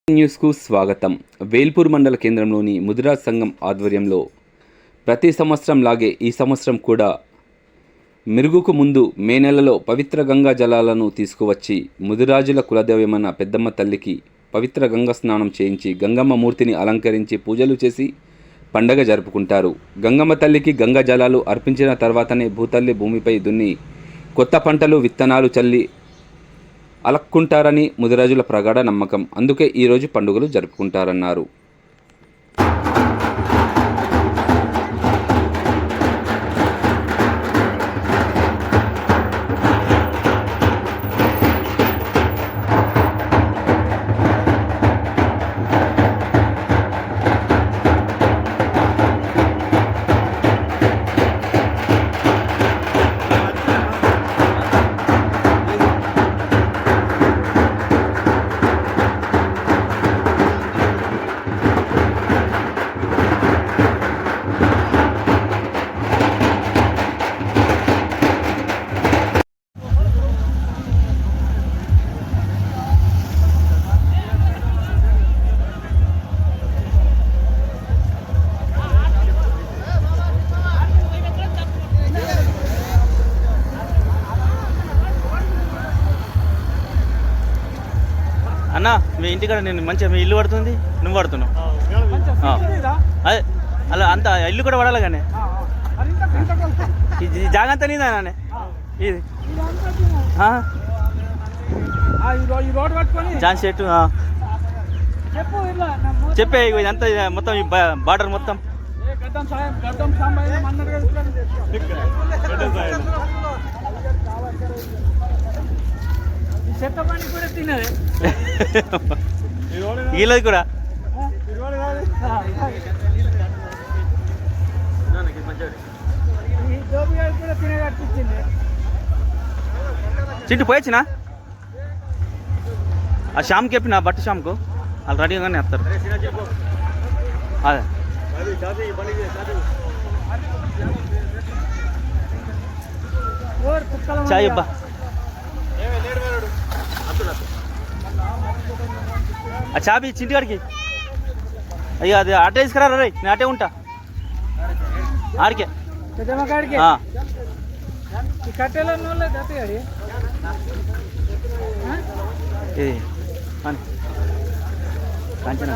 న్యూస్కు స్వాగతం. వేల్పూర్ మండల కేంద్రంలోని ముదిరాజ్ సంఘం ఆధ్వర్యంలో ప్రతి సంవత్సరం లాగే ఈ సంవత్సరం కూడా మెరుగుకు ముందు మే నెలలో పవిత్ర గంగా జలాలను తీసుకువచ్చి ముదిరాజుల కులదైవమైన పెద్దమ్మ తల్లికి పవిత్ర గంగా స్నానం చేయించి గంగమ్మ మూర్తిని అలంకరించి పూజలు చేసి పండగ జరుపుకుంటారు. గంగమ్మ తల్లికి గంగా జలాలు అర్పించిన తర్వాతనే భూతల్లి భూమిపై దున్ని కొత్త పంటలు విత్తనాలు చల్లి అలక్కుంటారని ముదిరాజుల ప్రగాఢ నమ్మకం. అందుకే ఈరోజు పండుగలు జరుపుకుంటారన్నారు. అన్న మీ ఇంటికాడ నేను మంచిగా మీ ఇల్లు పడుతుంది, నువ్వు పడుతున్నావు. అదే అలా అంత ఇల్లు కూడా పడాలి కానీ ఇది జాగంతా నీదా నానే ఇది జాన్ సెట్ చెప్పే ఇదంతా మొత్తం ఈ బార్డర్ మొత్తం వీళ్ళది కూడా చింటి పోయొచ్చినా ఆ షామ్కి చెప్పిన బట్ట షామ్కు వాళ్ళు రెడీగానే వస్తారు. అదే చాయ్ అబ్బా ఆ చాబీ చింటికాడికి అయ్యో అది అటే తీసుకురా రే, నేను అటే ఉంటా ఆడికే కాంచనా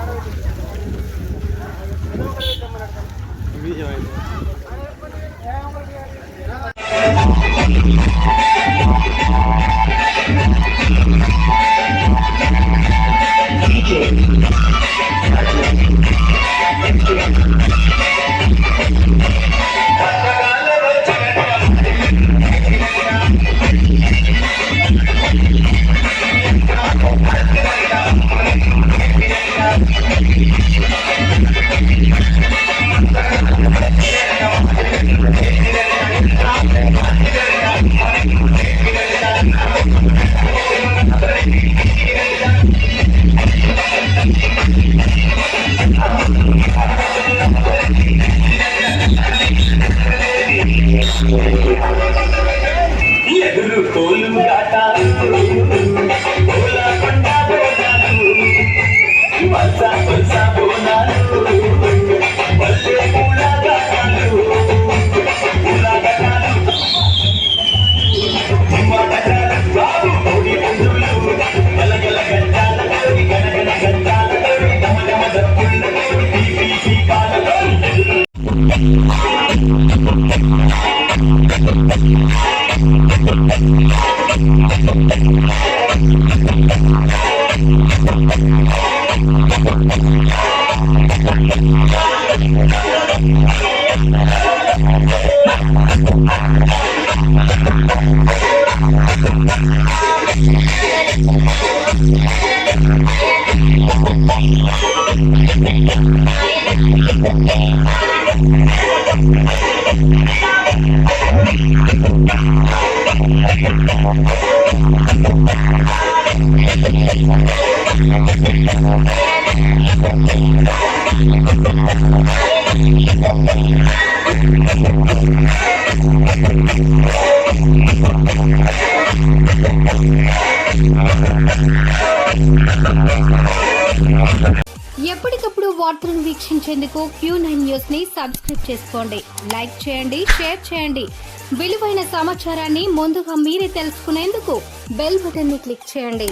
ఎప్పటికప్పుడు వార్తలను వీక్షించేందుకు Q9 న్యూస్ ని సబ్స్క్రైబ్ చేసుకోండి. లైక్ చేయండి, షేర్ చేయండి. విలువైన సమాచారాన్ని ముందుగా మీరే తెలుసుకునేందుకు బెల్ బటన్ ని క్లిక్ చేయండి.